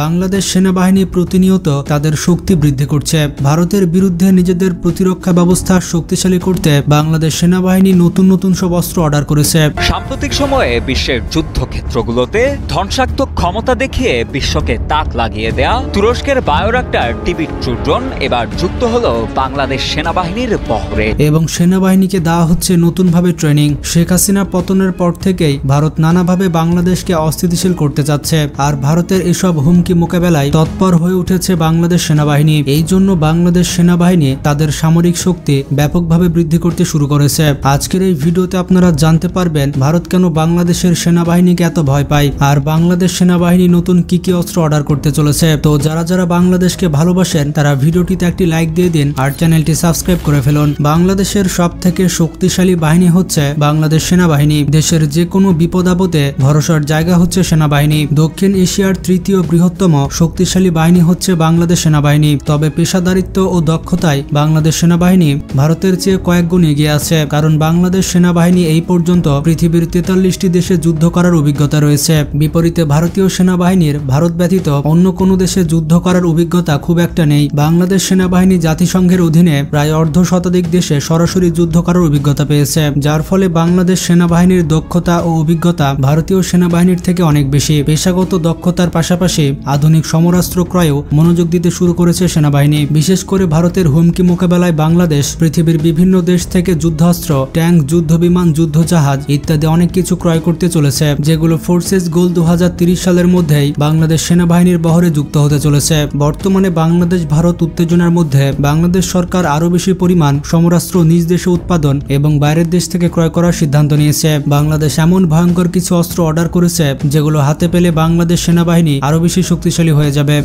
বাংলাদেশ সেনাবাহিনী প্রতিনিয়ত তাদের শক্তি বৃদ্ধি করছে। ভারতের বিরুদ্ধে নিজেদের প্রতিরক্ষা ব্যবস্থা শক্তিশালী করতে বাংলাদেশ সেনাবাহিনী নতুন নতুন সব অস্ত্র অর্ডার করেছে। সাম্প্রতিক সময়ে বিশ্বের যুদ্ধক্ষেত্রগুলোতে ধ্বংসাত্মক ক্ষমতা দেখিয়ে বিশ্বকে তাক লাগিয়ে দেয়া তুরস্কের বায়োরাক্টার টিবি-2 ড্রোন এবার যুক্ত হলো বাংলাদেশ সেনাবাহিনীর বহরে। এবং সেনাবাহিনীকে দেওয়া হচ্ছে নতুনভাবে ট্রেনিং। শেখ হাসিনা পতনের পর থেকেই ভারত নানাভাবে বাংলাদেশকে অস্থিতিশীল করতে চাচ্ছে, আর ভারতের এসব হুমকি মোকাবেলায় তৎপর হয়ে উঠেছে বাংলাদেশ সেনাবাহিনী। এই জন্য বাংলাদেশ সেনাবাহিনী তাদের সামরিক শক্তি ব্যাপকভাবে বৃদ্ধি করতে শুরু করেছে। আজকের এই ভিডিওতে আপনারা জানতে পারবেন ভারত কেন বাংলাদেশের সেনাবাহিনীকে এত ভয় পায়, আর বাংলাদেশ সেনাবাহিনী নতুন কি কি অস্ত্র অর্ডার করতে চলেছে। তো যারা যারা বাংলাদেশকে ভালোবাসেন তারা ভিডিওটিতে একটি লাইক দিয়ে দিন আর চ্যানেলটি সাবস্ক্রাইব করে ফেলুন। বাংলাদেশের সবথেকে শক্তিশালী বাহিনী হচ্ছে বাংলাদেশ সেনাবাহিনী। দেশের যে কোনো বিপদ আপদে ভরসার জায়গা হচ্ছে সেনাবাহিনী। দক্ষিণ এশিয়ার তৃতীয় বৃহত্তম শক্তিশালী বাহিনী হচ্ছে বাংলাদেশ সেনাবাহিনী। তবে পেশাদারিত্ব ও দক্ষতায় বাংলাদেশ সেনাবাহিনী ভারতের চেয়ে কয়েক গুণ এগিয়ে আছে, কারণ বাংলাদেশ সেনাবাহিনী এই পর্যন্ত পৃথিবীর 43টি দেশে যুদ্ধ করার অভিজ্ঞতা রয়েছে। বিপরীতে ভারতীয় সেনাবাহিনীর ভারত ব্যতীত অন্য কোনো দেশে যুদ্ধ করার অভিজ্ঞতা খুব একটা নেই। বাংলাদেশ সেনাবাহিনী জাতিসংঘের অধীনে প্রায় অর্ধশতাধিক দেশে সরাসরি যুদ্ধ করার অভিজ্ঞতা পেয়েছে, যার ফলে বাংলাদেশ সেনাবাহিনীর দক্ষতা ও অভিজ্ঞতা ভারতীয় সেনাবাহিনীর থেকে অনেক বেশি। পেশাগত দক্ষতার পাশাপাশি আধুনিক সমরাস্ত্র ক্রয়েও মনোযোগ দিতে শুরু করেছে সেনাবাহিনী। বিশেষ করে ভারতের হুমকি মোকাবেলায় বাংলাদেশ পৃথিবীর বিভিন্ন দেশ থেকে যুদ্ধাস্ত্র, ট্যাঙ্ক, যুদ্ধবিমান, যুদ্ধজাহাজ ইত্যাদি অনেক কিছু ক্রয় করতে চলেছে, যেগুলো ফোর্সেস গোল 2030 সালের মধ্যেই বাংলাদেশ সেনাবাহিনীর বহরে যুক্ত হতে চলেছে। বর্তমানে বাংলাদেশ ভারত উত্তেজনার মধ্যে বাংলাদেশ সরকার আরো বেশি পরিমাণ সমরাস্ত্র নিজ দেশে উৎপাদন এবং বাইরের দেশ থেকে ক্রয় করার সিদ্ধান্ত নিয়েছে। বাংলাদেশ এমন ভয়ঙ্কর কিছু অস্ত্র অর্ডার করেছে যেগুলো হাতে পেলে বাংলাদেশ সেনাবাহিনী আরো বেশি শক্তিশালী হয়ে যাবে।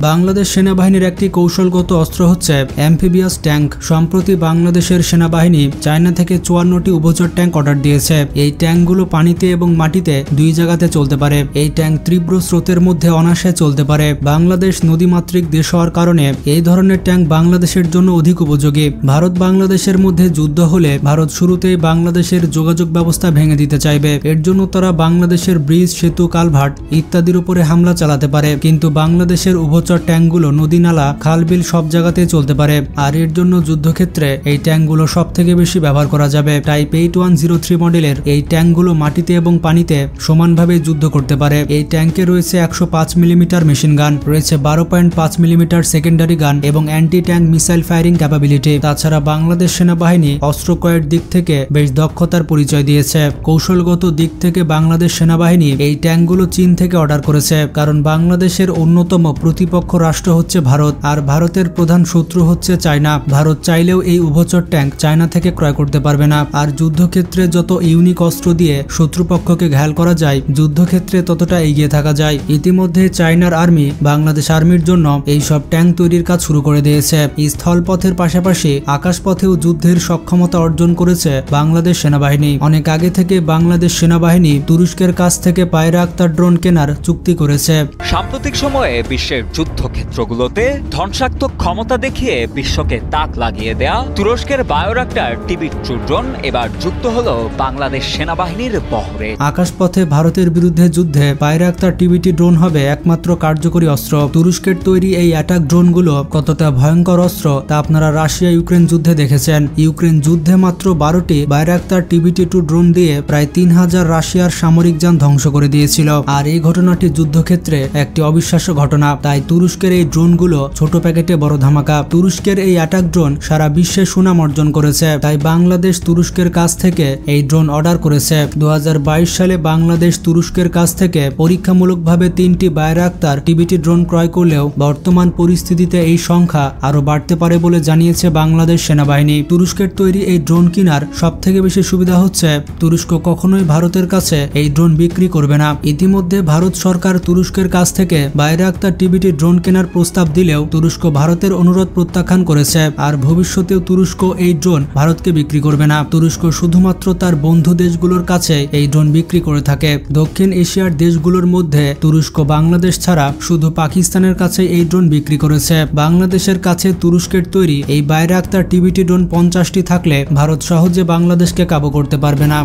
বাংলাদেশ সেনাবাহিনীর একটি কৌশলগত অস্ত্র হচ্ছে অ্যাম্ফিবিয়াস ট্যাঙ্ক। সম্প্রতি বাংলাদেশের সেনাবাহিনী চায়না থেকে 54টি উভচর ট্যাঙ্ক অর্ডার দিয়েছে। এই ট্যাঙ্কগুলো পানিতে এবং মাটিতে দুই জায়গাতে চলতে পারে। এই ট্যাঙ্ক তীব্র স্রোতের মধ্যে অনায়াসে চলতে পারে। বাংলাদেশ নদীমাতৃক দেশ হওয়ার কারণে এই ধরনের ট্যাঙ্ক বাংলাদেশের জন্য অধিক উপযোগী। ভারত বাংলাদেশের মধ্যে যুদ্ধ হলে ভারত শুরুতেই বাংলাদেশের যোগাযোগ ব্যবস্থা ভেঙে দিতে চাইবে। এর জন্য তারা বাংলাদেশের ব্রিজ, সেতু, কালভার্ট ইত্যাদির উপরে হামলা চালাতে পারে, কিন্তু বাংলাদেশের উভচর ট্যাঙ্কগুলো নদী, নালা, খাল, বিল সব জায়গাতে চলতে পারে, আর এর জন্য যুদ্ধক্ষেত্রে এই ট্যাঙ্কগুলো সব থেকে বেশি ব্যবহার করা যাবে। টাইপ 8103 মডেলের এই ট্যাঙ্কগুলো মাটিতে এবং পানিতে সমানভাবে যুদ্ধ করতে পারে। এই ট্যাঙ্কে রয়েছে 105 মিলিমিটার মেশিন গান, রয়েছে 12.5 মিলিমিটার সেকেন্ডারি গান এবং anti tank missile firing capability. তাছাড়া বাংলাদেশ সেনাবাহিনী অস্ত্র ক্রয়ের দিক থেকে বেশ দক্ষতার পরিচয় দিয়েছে। কৌশলগত দিক থেকে বাংলাদেশ সেনাবাহিনী এই ট্যাঙ্কগুলো চীন থেকে অর্ডার করেছে, কারণ বাংলাদেশের অন্যতম প্রতিপক্ষ রাষ্ট্র হচ্ছে ভারত, আর ভারতের প্রধান শত্রু হচ্ছে চায়না। ভারত চাইলেও এই উভচর ট্যাঙ্ক চায়না থেকে ক্রয় করতে পারবে না। আর যুদ্ধক্ষেত্রে যত ইউনিক অস্ত্র দিয়ে শত্রুপক্ষকে ঘায়াল করা যায়, যুদ্ধক্ষেত্রে ততটা এগিয়ে থাকা যায়। ইতিমধ্যে চায়নার আর্মি বাংলাদেশ আর্মির জন্য এই সব ট্যাঙ্ক তৈরির কাজ শুরু করে দিয়েছে। স্থলপথের পাশাপাশি আকাশপথেও যুদ্ধের সক্ষমতা অর্জন করেছে বাংলাদেশ সেনাবাহিনী। অনেক আগে থেকে বাংলাদেশ সেনাবাহিনী তুরস্কের কাছ থেকে বায়োরাক্টার ড্রোন কেনার চুক্তি করেছে। সাম্প্রতিক সময়ে বিশ্বের যুদ্ধক্ষেত্রগুলোতে ধ্বংসাত্মক ক্ষমতা দেখিয়ে বিশ্বকে তাক লাগিয়ে দেয়া তুরস্কের বায়োরাক্টার টিবি-2 ড্রোন এবার যুক্ত হলো বাংলাদেশ সেনাবাহিনীর বহরে। আকাশপথে ভারতের বিরুদ্ধে যুদ্ধে বায়োরাক্টার টিবি-2 ড্রোন হবে একমাত্র কার্যকরী অস্ত্র। তুরস্কের তৈরি এই অ্যাটাক ড্রোনগুলো কতটা ভয়ঙ্কর অস্ত্র তা আপনারা রাশিয়া ইউক্রেন যুদ্ধে দেখেছেন। ইউক্রেন যুদ্ধে মাত্র 12টি বায়োরাক্টার টিবি-2 ড্রোন দিয়ে প্রায় 3000 রাশিয়ার সামরিক যান ধ্বংস করে দিয়েছিল। আর এই ঘটনাটি যুদ্ধক্ষেত্রে একটি অবিশ্বাস্য ঘটনা। তাই তুরস্কের এই ড্রোনগুলো ছোট প্যাকেটে বড় ধামাকা। তুরস্কের এই অ্যাটাক ড্রোন সারা বিশ্বে সুনাম অর্জন করেছে, তাই বাংলাদেশ তুরস্কের কাছ থেকে এই ড্রোন অর্ডার করেছে। 2022 সালে বাংলাদেশ তুরস্কের কাছ থেকে পরীক্ষামূলকভাবে 3টি বায়োরাক্টার টিবি-2 ড্রোন ক্রয় করলেও বর্তমান পরিস্থিতিতে এই সংখ্যা আরো বাড়তে পারে বলে জানিয়েছে বাংলাদেশ সেনাবাহিনী। তুরস্কের তৈরি এই ড্রোন কেনার সব থেকে বেশি সুবিধা হচ্ছে তুরস্ক কখনোই ভারতের কাছে এই ড্রোন বিক্রি করবে না। ইতিমধ্যে ভারত সরকার তুরস্কের কাছ থেকে বায়োরাক্টার টিবি-2 ড্রোন ড্রোন কেনার প্রস্তাব দিলেও তুরস্ক ভারতের অনুরোধ প্রত্যাখ্যান করেছে। আর ভবিষ্যতেও তুরস্ক এই ড্রোন ভারতকে বিক্রি করবে না। তুরস্ক শুধুমাত্র তার বন্ধু দেশগুলোর কাছে এই ড্রোন বিক্রি করে থাকে। দক্ষিণ এশিয়ার দেশগুলোর মধ্যে তুরস্ক বাংলাদেশ ছাড়া শুধু পাকিস্তানের কাছে এই ড্রোন বিক্রি করেছে। বাংলাদেশের কাছে তুরস্কের তৈরি এই বাইরাক্তার টিবিটি ড্রোন 50টি থাকলে ভারত সহজে বাংলাদেশকে কাবু করতে পারবে না।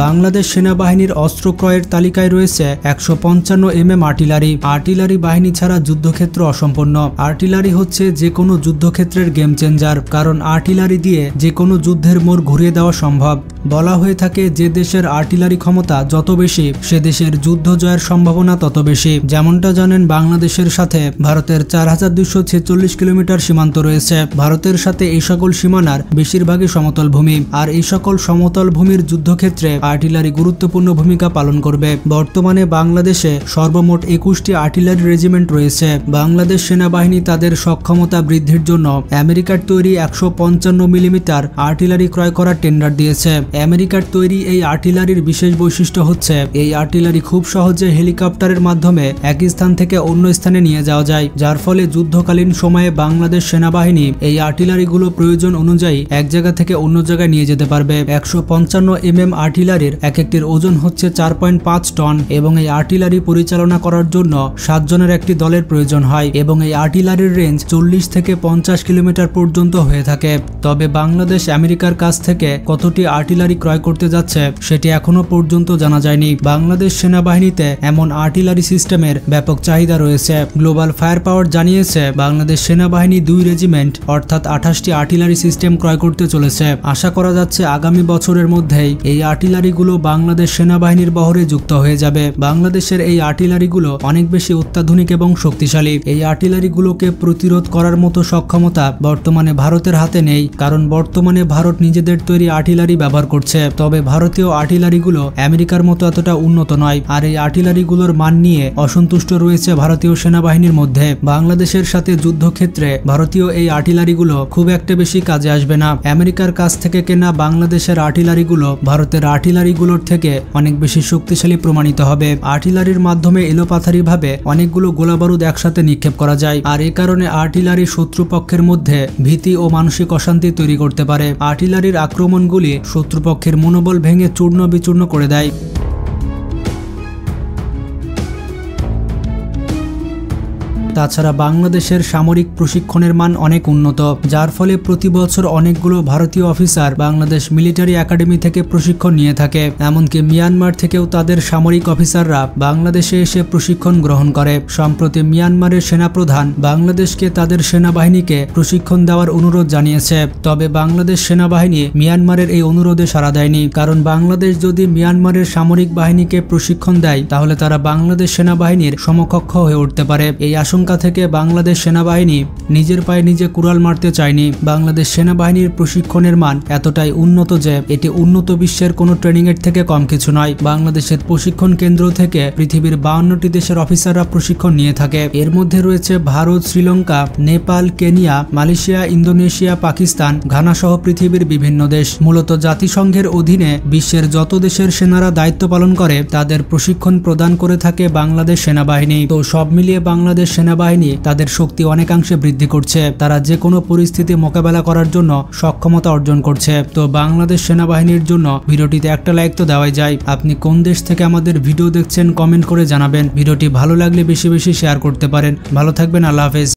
বাংলাদেশ সেনাবাহিনীর অস্ত্র ক্রয়ের তালিকায় রয়েছে 155 mm আর্টিলারি। আর্টিলারি বাহিনী ছাড়া যুদ্ধক্ষেত্র অসম্পূর্ণ। আর্টিলারি হচ্ছে যে কোনো যুদ্ধক্ষেত্রের গেম চেঞ্জার, কারণ আর্টিলারি দিয়ে যে কোনো যুদ্ধের মোড় ঘুরিয়ে দেওয়া সম্ভব। বলা হয়ে থাকে যে দেশের আর্টিলারি ক্ষমতা যত বেশি সে দেশের যুদ্ধ জয়ের সম্ভাবনা তত বেশি। যেমনটা জানেন, বাংলাদেশের সাথে ভারতের 4246 কিলোমিটার সীমান্ত রয়েছে। ভারতের সাথে এই সকল সীমানার বেশিরভাগই সমতল ভূমি, আর এই সকল সমতল ভূমির যুদ্ধক্ষেত্রে আর্টিলারি গুরুত্বপূর্ণ ভূমিকা পালন করবে। বর্তমানে বাংলাদেশে সর্বমোট 21টি আর্টিলারি রেজিমেন্ট রয়েছে। বাংলাদেশ সেনাবাহিনী তাদের সক্ষমতা বৃদ্ধির জন্য আমেরিকার তৈরি 155 mm আর্টিলারি ক্রয় করার টেন্ডার দিয়েছে। আমেরিকার তৈরি এই আর্টিলারির বিশেষ বৈশিষ্ট্য হচ্ছে এই আর্টিলারি খুব সহজে হেলিকপ্টারের মাধ্যমে এক স্থান থেকে অন্য স্থানে নিয়ে যাওয়া যায়, যার ফলে যুদ্ধকালীন সময়ে বাংলাদেশ সেনাবাহিনী এই আর্টিলারিগুলো প্রয়োজন অনুযায়ী এক জায়গা থেকে অন্য জায়গায় নিয়ে যেতে পারবে। 155 mm আর্টিলারির এক একটির ওজন হচ্ছে 4.5 টন এবং এই আর্টিলারি পরিচালনা করার জন্য 7 জনের একটি দলের প্রয়োজন হয় এবং এই আর্টিলারির রেঞ্জ 40 থেকে 50 কিলোমিটার পর্যন্ত হয়ে থাকে। তবে বাংলাদেশ আমেরিকার কাছ থেকে কতটি আর্টিলারি ক্রয় করতে যাচ্ছে সেটি এখনো পর্যন্ত জানা যায়নি। বাংলাদেশ সেনাবাহিনীতে এমন আর্টিলারি সিস্টেমের ব্যাপক চাহিদা রয়েছে। গ্লোবাল ফায়ার পাওয়ার জানিয়েছে বাংলাদেশ সেনাবাহিনী 2 রেজিমেন্ট অর্থাৎ 28টি আর্টিলারি সিস্টেম ক্রয় করতে চলেছে। আশা করা যাচ্ছে আগামী বছরের মধ্যেই এই আর্টিলারিগুলো বাংলাদেশ সেনাবাহিনীর বহরে যুক্ত হয়ে যাবে। বাংলাদেশের এই আর্টিলারিগুলো অনেক বেশি অত্যাধুনিক এবং শক্তিশালী। এই আর্টিলারিগুলোকে প্রতিরোধ করার মতো সক্ষমতা বর্তমানে ভারতের হাতে নেই, কারণ বর্তমানে ভারত নিজেদের তৈরি আর্টিলারি ব্যবহার করছে। তবে ভারতীয় আর্টিলারিগুলো আমেরিকার মতো এতটা উন্নত নয়, আর এই আর্টিলারিগুলোর মান নিয়ে অসন্তুষ্ট রয়েছে ভারতীয় সেনাবাহিনীর মধ্যে। বাংলাদেশের সাথে যুদ্ধক্ষেত্রে ভারতীয় এই আর্টিলারিগুলো খুব একটা বেশি কাজে আসবে না। আমেরিকার কাছ থেকে কেনা বাংলাদেশের আর্টিলারিগুলো ভারতের আর্টিলারিগুলোর থেকে অনেক বেশি শক্তিশালী প্রমাণিত হবে। আর্টিলারির মাধ্যমে এলোপাথারিভাবে অনেকগুলো গোলাবারুদ একসাথে নিক্ষেপ করা যায়, আর এ কারণে আর্টিলারি শত্রুপক্ষের মধ্যে ভীতি ও মানসিক অশান্তি তৈরি করতে পারে। আর্টিলারির আক্রমণগুলি শত্রুপক্ষের মনোবল ভেঙে চূর্ণ বিচূর্ণ করে দেয়। তাছাড়া বাংলাদেশের সামরিক প্রশিক্ষণের মান অনেক উন্নত, যার ফলে প্রতি বছর অনেকগুলো ভারতীয় অফিসার বাংলাদেশ মিলিটারি একাডেমি থেকে প্রশিক্ষণ নিয়ে থাকে। এমনকি মিয়ানমার থেকেও তাদের সামরিক অফিসাররা বাংলাদেশে এসে প্রশিক্ষণ গ্রহণ করে। সম্প্রতি মিয়ানমারের সেনাপ্রধান বাংলাদেশকে তাদের সেনাবাহিনীকে প্রশিক্ষণ দেওয়ার অনুরোধ জানিয়েছে। তবে বাংলাদেশ সেনাবাহিনী মিয়ানমারের এই অনুরোধে সাড়া দেয়নি, কারণ বাংলাদেশ যদি মিয়ানমারের সামরিক বাহিনীকে প্রশিক্ষণ দেয় তাহলে তারা বাংলাদেশ সেনাবাহিনীর সমকক্ষ হয়ে উঠতে পারে। এই আশঙ্কা থেকে বাংলাদেশ সেনাবাহিনী নিজের পায়ে নিজে কুড়াল মারতে চায়নি। বাংলাদেশ সেনাবাহিনীর প্রশিক্ষণের মান এতটাই উন্নত যে এটি উন্নত বিশ্বের কোনো ট্রেনিং এর থেকে কম কিছু নয়। বাংলাদেশের প্রশিক্ষণ কেন্দ্র থেকে পৃথিবীর 52টি দেশের অফিসাররা প্রশিক্ষণ নিয়ে থাকে। এর মধ্যে রয়েছে Bharat, Sri Lanka, Nepal, Kenya, Malaysia, Indonesia, Pakistan, Ghana সহ পৃথিবীর বিভিন্ন দেশ। মূলত জাতিসংঘের অধীনে বিশ্বের যত দেশের সেনারা দায়িত্ব পালন করে তাদের প্রশিক্ষণ প্রদান করে থাকে বাংলাদেশ সেনাবাহিনী। তো সব মিলিয়ে বাংলাদেশ সেনাবাহিনী তাদের শক্তি অনেকাংশে বৃদ্ধি করছে। তারা যে কোনো পরিস্থিতি মোকাবেলা করার জন্য সক্ষমতা অর্জন করছে। তো বাংলাদেশ সেনাবাহিনীর জন্য ভিডিওটিতে একটা লাইক তো দেওয়াই যায়। আপনি কোন দেশ থেকে আমাদের ভিডিও দেখছেন কমেন্ট করে জানাবেন। ভিডিওটি ভালো লাগলে বেশি বেশি শেয়ার করতে পারেন। ভালো থাকবেন, আল্লাহ হাফেজ।